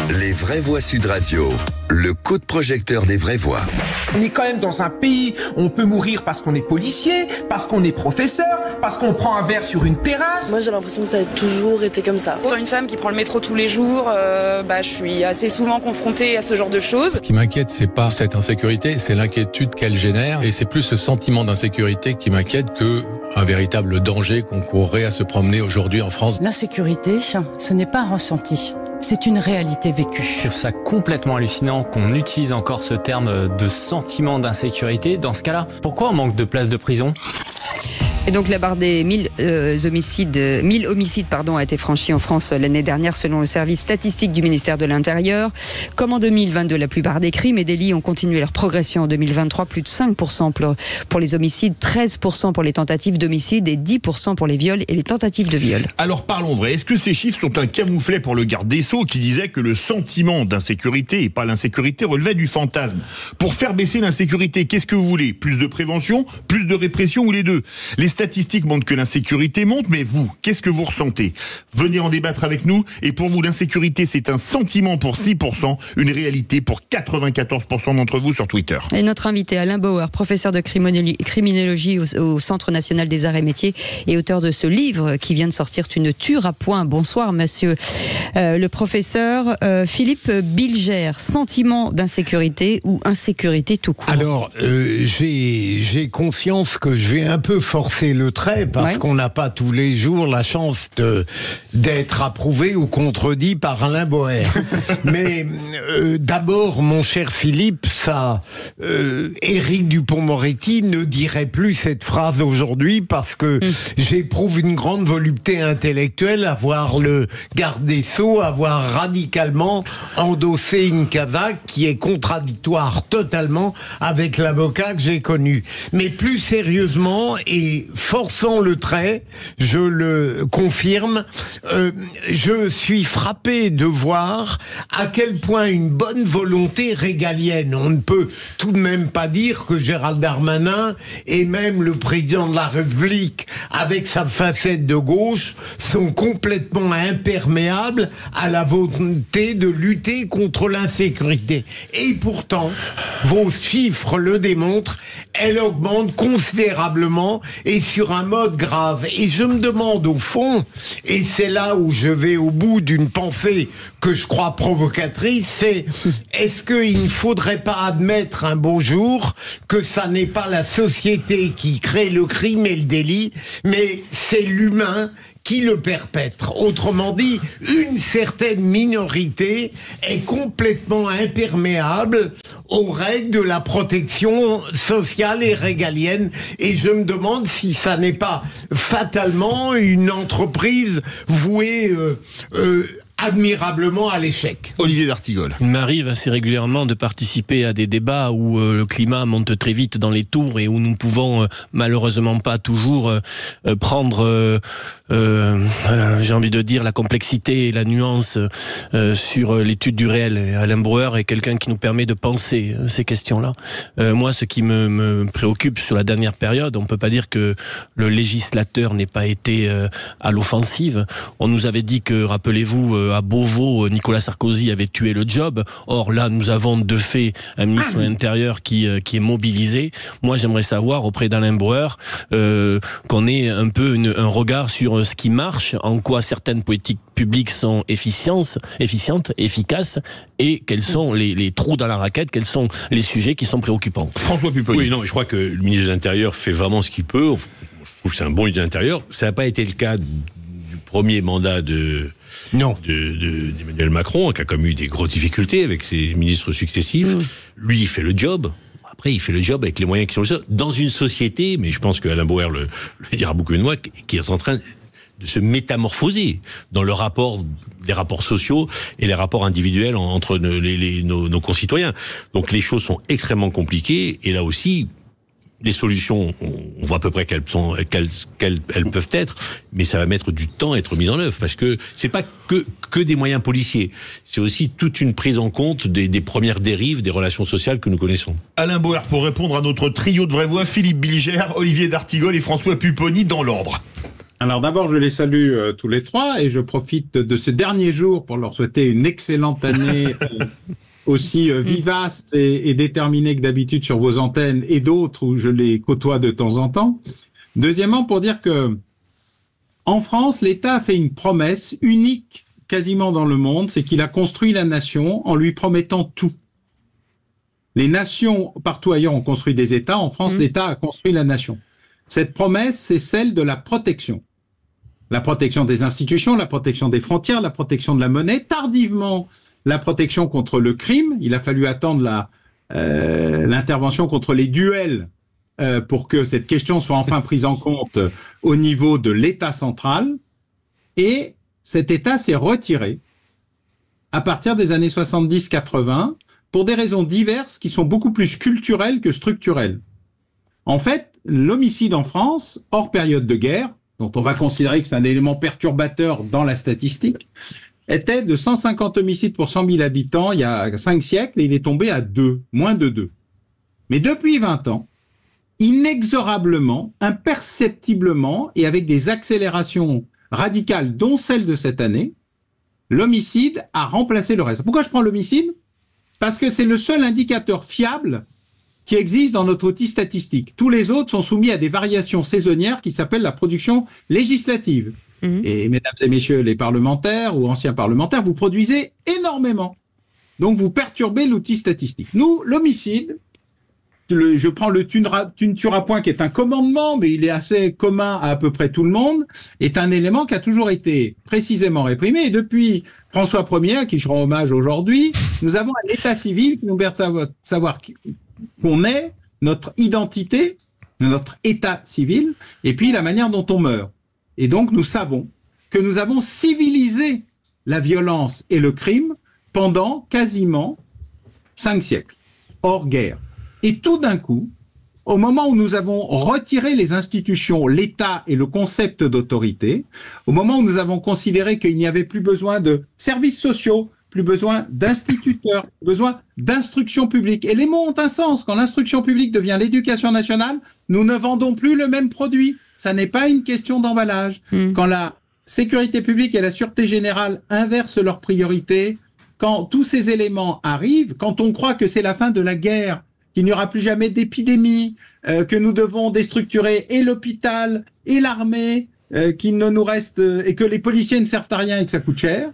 Les vraies voix Sud Radio, le coup de projecteur des vraies voix. On est quand même dans un pays où on peut mourir parce qu'on est policier, parce qu'on est professeur, parce qu'on prend un verre sur une terrasse. Moi j'ai l'impression que ça a toujours été comme ça. Étant une femme qui prend le métro tous les jours, je suis assez souvent confrontée à ce genre de choses. Ce qui m'inquiète, c'est pas cette insécurité, c'est l'inquiétude qu'elle génère. Et c'est plus ce sentiment d'insécurité qui m'inquiète qu'un véritable danger qu'on courrait à se promener aujourd'hui en France. L'insécurité, ce n'est pas un ressenti. C'est une réalité vécue. Je trouve ça complètement hallucinant qu'on utilise encore ce terme de sentiment d'insécurité. Dans ce cas-là, pourquoi on manque de places de prison ? Et donc la barre des 1000 homicides a été franchie en France l'année dernière selon le service statistique du ministère de l'Intérieur. Comme en 2022, la plupart des crimes et délits ont continué leur progression en 2023, plus de 5% pour les homicides, 13% pour les tentatives d'homicide et 10% pour les viols et les tentatives de viol. Alors parlons vrai, est-ce que ces chiffres sont un camouflet pour le garde des Sceaux qui disait que le sentiment d'insécurité et pas l'insécurité relevait du fantasme? Pour faire baisser l'insécurité, qu'est-ce que vous voulez? Plus de prévention, plus de répression ou les deux? Les statistiques montrent que l'insécurité monte, mais vous, qu'est-ce que vous ressentez? Venez en débattre avec nous. Et pour vous, l'insécurité, c'est un sentiment pour 6%, une réalité pour 94% d'entre vous sur Twitter. Et notre invité, Alain Bauer, professeur de criminologie au Centre national des arts et métiers et auteur de ce livre qui vient de sortir, Tu ne tueras point. Bonsoir, monsieur le professeur. Philippe Bilger, sentiment d'insécurité ou insécurité tout court? Alors, j'ai conscience que je vais un peu forcer le trait parce qu'on n'a pas tous les jours la chance d'être approuvé ou contredit par Alain Bauer. Mais d'abord, mon cher Philippe, Éric Dupond-Moretti ne dirait plus cette phrase aujourd'hui parce que j'éprouve une grande volupté intellectuelle à voir le garde des Sceaux avoir radicalement endossé une casaque qui est contradictoire totalement avec l'avocat que j'ai connu. Mais plus sérieusement, et forçant le trait, je le confirme, je suis frappé de voir à quel point une bonne volonté régalienne, on ne peut tout de même pas dire que Gérald Darmanin et même le président de la République, avec sa facette de gauche, sont complètement imperméables à la volonté de lutter contre l'insécurité. Et pourtant, vos chiffres le démontrent, elle augmente considérablement et sur un mode grave. Et je me demande au fond, et c'est là où je vais au bout d'une pensée que je crois provocatrice, c'est est-ce qu'il ne faudrait pas admettre un beau jour que ça n'est pas la société qui crée le crime et le délit, mais c'est l'humain qui le perpètre. Autrement dit, une certaine minorité est complètement imperméable aux règles de la protection sociale et régalienne. Et je me demande si ça n'est pas fatalement une entreprise vouée admirablement à l'échec. Olivier d'Artigol. Il m'arrive assez régulièrement de participer à des débats où le climat monte très vite dans les tours et où nous ne pouvons malheureusement pas toujours prendre, j'ai envie de dire, la complexité et la nuance sur l'étude du réel. Et Alain Bauer est quelqu'un qui nous permet de penser ces questions-là. Moi, ce qui me préoccupe sur la dernière période, on ne peut pas dire que le législateur n'ait pas été à l'offensive. On nous avait dit que, rappelez-vous, à Beauvau, Nicolas Sarkozy avait tué le job. Or là, nous avons de fait un ministre de l'Intérieur qui est mobilisé. Moi, j'aimerais savoir auprès d'Alain Bauer qu'on ait un peu un regard sur ce qui marche, en quoi certaines politiques publiques sont efficientes, efficaces, et quels sont les trous dans la raquette, quels sont les sujets qui sont préoccupants. François Pupponi. Oui, non, je crois que le ministre de l'Intérieur fait vraiment ce qu'il peut. Je trouve que c'est un bon ministre de l'Intérieur. Ça n'a pas été le cas du premier mandat d'Emmanuel Macron, qui a comme eu des grosses difficultés avec ses ministres successifs. Lui, il fait le job. Après, il fait le job avec les moyens qui sont les seuls. Dans une société, mais je pense que Alain Bauer le dira beaucoup mieux de moi, qui est en train de se métamorphoser dans le rapport, les rapports sociaux et les rapports individuels entre nos concitoyens. Donc les choses sont extrêmement compliquées, et là aussi, les solutions, on voit à peu près quelles peuvent être, mais ça va mettre du temps à être mis en œuvre, parce que c'est pas que des moyens policiers, c'est aussi toute une prise en compte des premières dérives des relations sociales que nous connaissons. Alain Bauer, pour répondre à notre trio de vraies voix, Philippe Bilger, Olivier d'Artigol et François Pupponi, dans l'ordre. Alors d'abord, je les salue tous les trois et je profite de ce dernier jour pour leur souhaiter une excellente année aussi vivace et déterminée que d'habitude sur vos antennes et d'autres où je les côtoie de temps en temps. Deuxièmement, pour dire que en France, l'État a fait une promesse unique quasiment dans le monde, c'est qu'il a construit la nation en lui promettant tout. Les nations partout ailleurs ont construit des États, en France, l'État a construit la nation. Cette promesse, c'est celle de la protection. La protection des institutions, la protection des frontières, la protection de la monnaie, tardivement la protection contre le crime. Il a fallu attendre l'intervention contre les duels pour que cette question soit enfin prise en compte au niveau de l'État central. Et cet État s'est retiré à partir des années 70-80 pour des raisons diverses qui sont beaucoup plus culturelles que structurelles. En fait, l'homicide en France, hors période de guerre, dont on va considérer que c'est un élément perturbateur dans la statistique, était de 150 homicides pour 100 000 habitants il y a 5 siècles et il est tombé à 2, moins de 2. Mais depuis 20 ans, inexorablement, imperceptiblement et avec des accélérations radicales, dont celle de cette année, l'homicide a remplacé le reste. Pourquoi je prends l'homicide ? Parce que c'est le seul indicateur fiable qui existe dans notre outil statistique. Tous les autres sont soumis à des variations saisonnières qui s'appellent la production législative. Et mesdames et messieurs les parlementaires ou anciens parlementaires, vous produisez énormément. Donc vous perturbez l'outil statistique. Nous, l'homicide, je prends le tu ne tueras point qui est un commandement, mais il est assez commun à peu près tout le monde, est un élément qui a toujours été précisément réprimé. Et depuis François Ier, à qui je rends hommage aujourd'hui, nous avons un état civil qui nous permet de savoir qu'on est, notre identité, notre état civil, et puis la manière dont on meurt. Et donc nous savons que nous avons civilisé la violence et le crime pendant quasiment 5 siècles, hors guerre. Et tout d'un coup, au moment où nous avons retiré les institutions, l'État et le concept d'autorité, au moment où nous avons considéré qu'il n'y avait plus besoin de services sociaux, plus besoin d'instituteurs, plus besoin d'instruction publique. Et les mots ont un sens. Quand l'instruction publique devient l'éducation nationale, nous ne vendons plus le même produit. Ça n'est pas une question d'emballage. Quand la sécurité publique et la sûreté générale inversent leurs priorités, quand tous ces éléments arrivent, quand on croit que c'est la fin de la guerre, qu'il n'y aura plus jamais d'épidémie, que nous devons déstructurer et l'hôpital et l'armée, qu'il ne nous reste et que les policiers ne servent à rien et que ça coûte cher,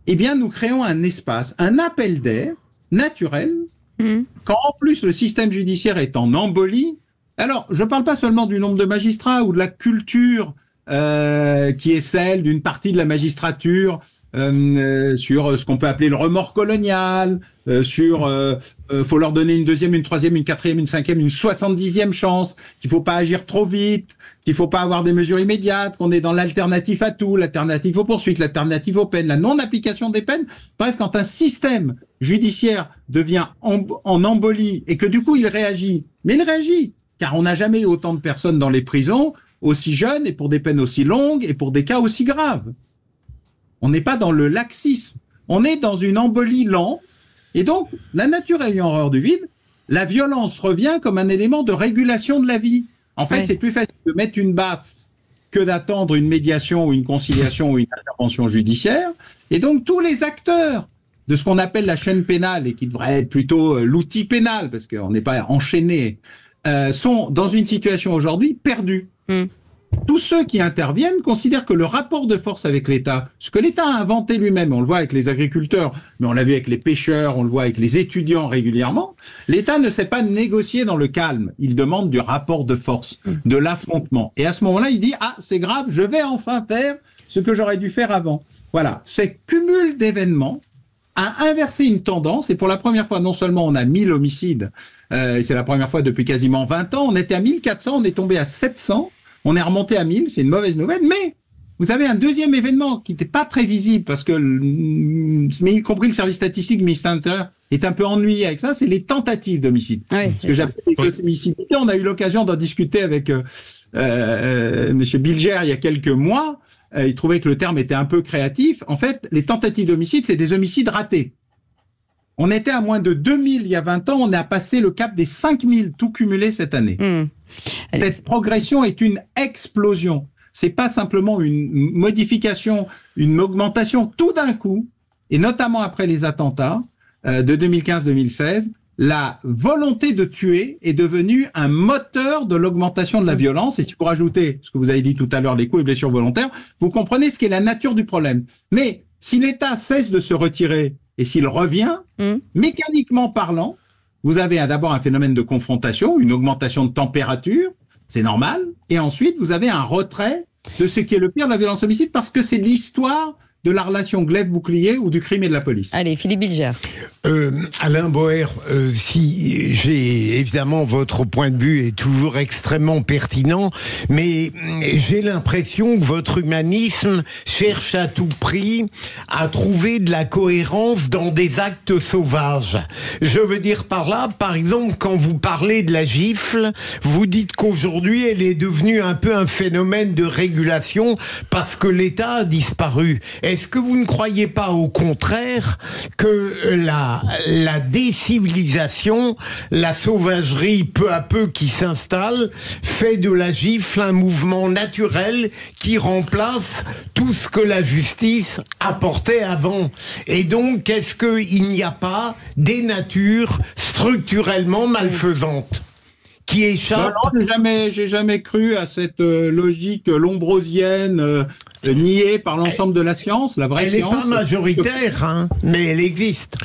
eh bien nous créons un espace, un appel d'air naturel, quand en plus le système judiciaire est en embolie. Alors, je ne parle pas seulement du nombre de magistrats ou de la culture qui est celle d'une partie de la magistrature sur ce qu'on peut appeler le remords colonial, faut leur donner une deuxième, une troisième, une quatrième, une cinquième, une 70e chance, qu'il faut pas agir trop vite, qu'il faut pas avoir des mesures immédiates, qu'on est dans l'alternative à tout, l'alternative aux poursuites, l'alternative aux peines, la non-application des peines. Bref, quand un système judiciaire devient en embolie et que du coup il réagit, mais il réagit, car on n'a jamais eu autant de personnes dans les prisons aussi jeunes et pour des peines aussi longues et pour des cas aussi graves. On n'est pas dans le laxisme, on est dans une embolie lente. Et donc, la nature ayant horreur du vide, la violence revient comme un élément de régulation de la vie. En fait, c'est plus facile de mettre une baffe que d'attendre une médiation ou une conciliation ou une intervention judiciaire. Et donc, tous les acteurs de ce qu'on appelle la chaîne pénale et qui devrait être plutôt l'outil pénal, parce qu'on n'est pas enchaîné, sont dans une situation aujourd'hui perdue. Tous ceux qui interviennent considèrent que le rapport de force avec l'État, ce que l'État a inventé lui-même, on le voit avec les agriculteurs, mais on l'a vu avec les pêcheurs, on le voit avec les étudiants régulièrement, l'État ne sait pas négocier dans le calme. Il demande du rapport de force, de l'affrontement. Et à ce moment-là, il dit « Ah, c'est grave, je vais enfin faire ce que j'aurais dû faire avant. » Voilà, ce cumul d'événements a inversé une tendance, et pour la première fois, non seulement on a 1000 homicides, et c'est la première fois depuis quasiment 20 ans, on était à 1400, on est tombé à 700, on est remonté à 1000, c'est une mauvaise nouvelle, mais vous avez un deuxième événement qui n'était pas très visible parce que, mais y compris le service statistique du ministère de l'Intérieur est un peu ennuyé avec ça, c'est les tentatives d'homicide. Ce que j'appelle les homicides. On a eu l'occasion d'en discuter avec monsieur Bilger il y a quelques mois. Il trouvait que le terme était un peu créatif. En fait, les tentatives d'homicide, c'est des homicides ratés. On était à moins de 2000 il y a 20 ans, on a passé le cap des 5000 tout cumulé cette année. Cette progression est une explosion. c'est pas simplement une modification, une augmentation tout d'un coup, et notamment après les attentats de 2015-2016, la volonté de tuer est devenue un moteur de l'augmentation de la violence. Et si vous rajoutez ce que vous avez dit tout à l'heure, les coups et blessures volontaires, vous comprenez ce qu'est la nature du problème. Mais si l'État cesse de se retirer et s'il revient, mécaniquement parlant, vous avez d'abord un phénomène de confrontation, une augmentation de température, c'est normal, et ensuite vous avez un retrait de ce qui est le pire de la violence homicide, parce que c'est l'histoire de la relation glaive-bouclier ou du crime et de la police. Allez, Philippe Bilger. Alain Boer, si j'ai évidemment votre point de vue est toujours extrêmement pertinent, mais j'ai l'impression que votre humanisme cherche à tout prix à trouver de la cohérence dans des actes sauvages. Je veux dire par là, par exemple, quand vous parlez de la gifle, vous dites qu'aujourd'hui elle est devenue un peu un phénomène de régulation parce que l'État a disparu. Est-ce que vous ne croyez pas au contraire que la décivilisation, la sauvagerie peu à peu qui s'installe, fait de la gifle un mouvement naturel qui remplace tout ce que la justice apportait avant? Et donc, est-ce qu'il n'y a pas des natures structurellement malfaisantes qui échappent? Non, j'ai jamais cru à cette logique lombrosienne niée par l'ensemble de la science, la vraie science. Elle n'est pas majoritaire, hein, mais elle existe.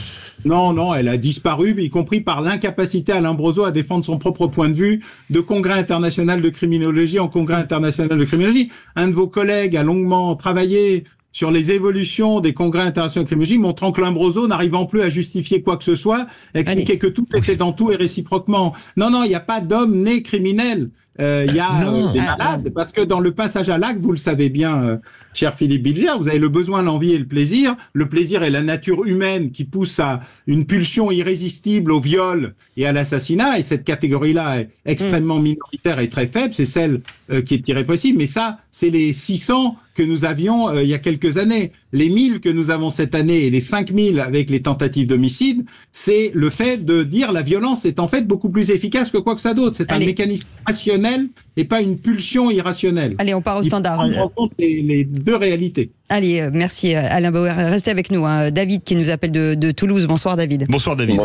Non, elle a disparu, y compris par l'incapacité à Lombroso à défendre son propre point de vue de congrès international de criminologie en congrès international de criminologie. Un de vos collègues a longuement travaillé sur les évolutions des congrès internationaux de criminologie, montrant que Lombroso, n'arrivant plus à justifier quoi que ce soit, expliquait que tout était dans tout et réciproquement. Non, il n'y a pas d'homme né criminel. Il y a des malades, parce que dans le passage à l'acte, vous le savez bien, cher Philippe Bilger, vous avez le besoin, l'envie et le plaisir. Le plaisir est la nature humaine qui pousse à une pulsion irrésistible au viol et à l'assassinat, et cette catégorie-là est extrêmement minoritaire et très faible, c'est celle qui est irrépressible, mais ça, c'est les 600 que nous avions il y a quelques années. Les 1000 que nous avons cette année et les 5000 avec les tentatives d'homicide, c'est le fait de dire la violence est en fait beaucoup plus efficace que quoi que ça d'autre. C'est un mécanisme rationnel et pas une pulsion irrationnelle. Allez, on part au standard. Il faut prendre en compte les deux réalités. Allez, merci Alain Bauer. Restez avec nous. David qui nous appelle de Toulouse. Bonsoir David. Bonsoir David.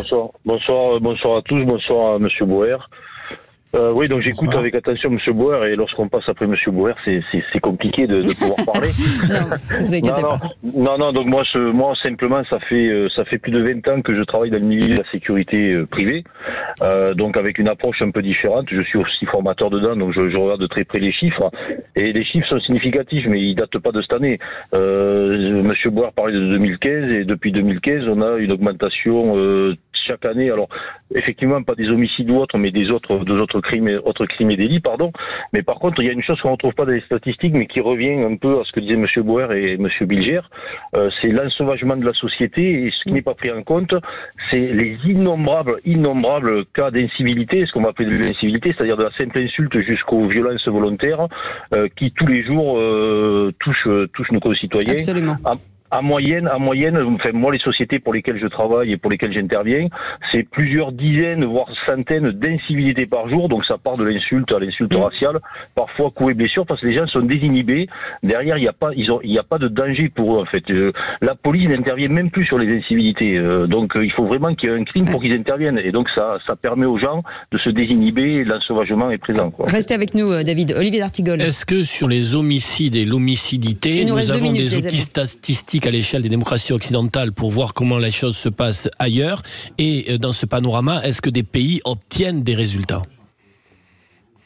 Bonsoir à tous. Bonsoir à Monsieur Bauer. Oui, donc j'écoute avec attention Monsieur Bauer, et lorsqu'on passe après Monsieur Bauer, c'est compliqué de pouvoir parler. Non, vous inquiétez pas. Non, donc moi simplement, ça fait plus de 20 ans que je travaille dans le milieu de la sécurité privée, donc avec une approche un peu différente. Je suis aussi formateur dedans, donc je regarde de très près les chiffres, et les chiffres sont significatifs, mais ils datent pas de cette année. Monsieur Bauer parlait de 2015, et depuis 2015, on a une augmentation chaque année. Alors, effectivement, pas des homicides ou autres, mais des autres crimes et délits, pardon. Mais par contre, il y a une chose qu'on ne retrouve pas dans les statistiques, mais qui revient un peu à ce que disaient M. Bauer et M. Bilger, c'est l'ensauvagement de la société, et ce qui n'est pas pris en compte, c'est les innombrables cas d'incivilité, ce qu'on va appeler de l'incivilité, c'est-à-dire de la simple insulte jusqu'aux violences volontaires, qui tous les jours touchent nos concitoyens. Absolument. En moyenne, enfin moi les sociétés pour lesquelles je travaille et pour lesquelles j'interviens, c'est plusieurs dizaines voire centaines d'incivilités par jour. Donc ça part de l'insulte à l'insulte raciale, parfois coups et blessures, parce que les gens sont désinhibés. Derrière il y a pas de danger pour eux en fait. La police n'intervient même plus sur les incivilités. Donc il faut vraiment qu'il y ait un crime pour qu'ils interviennent. Et donc ça permet aux gens de se désinhiber, et l'ensauvagement est présent, quoi. Restez avec nous David. Olivier D'Artigol. Est-ce que sur les homicides et l'homicidité, nous avons des outils statistiques à l'échelle des démocraties occidentales pour voir comment les choses se passent ailleurs, et dans ce panorama, est-ce que des pays obtiennent des résultats?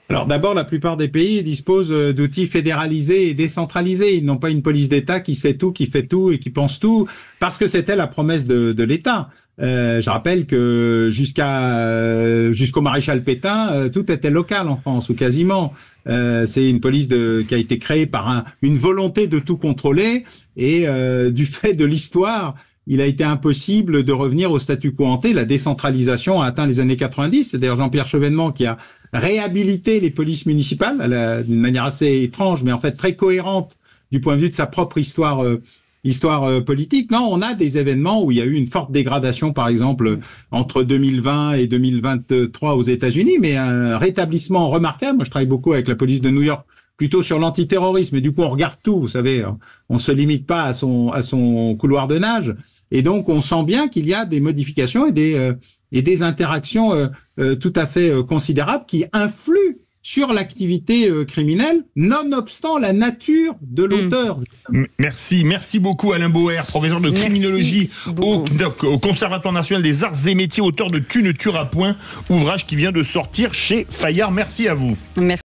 Alors d'abord, la plupart des pays disposent d'outils fédéralisés et décentralisés. Ils n'ont pas une police d'État qui sait tout, qui fait tout et qui pense tout, parce que c'était la promesse de l'État. Je rappelle que jusqu'au maréchal Pétain, tout était local en France, ou quasiment. C'est une police qui a été créée par une volonté de tout contrôler, et du fait de l'histoire, il a été impossible de revenir au statu quo ante. La décentralisation a atteint les années 90. C'est d'ailleurs Jean-Pierre Chevènement qui a réhabilité les polices municipales d'une manière assez étrange, mais en fait très cohérente du point de vue de sa propre histoire politique. Non, on a des événements où il y a eu une forte dégradation, par exemple, entre 2020 et 2023 aux États-Unis, mais un rétablissement remarquable. Moi, je travaille beaucoup avec la police de New York plutôt sur l'antiterrorisme. Et du coup, on regarde tout, vous savez, on se limite pas à son couloir de nage. Et donc, on sent bien qu'il y a des modifications et des interactions tout à fait considérables qui influent sur l'activité criminelle, nonobstant la nature de l'auteur. Merci beaucoup Alain Bauer, professeur de criminologie au Conservatoire national des arts et métiers, auteur de Tu ne tueras point, ouvrage qui vient de sortir chez Fayard. Merci à vous. Merci.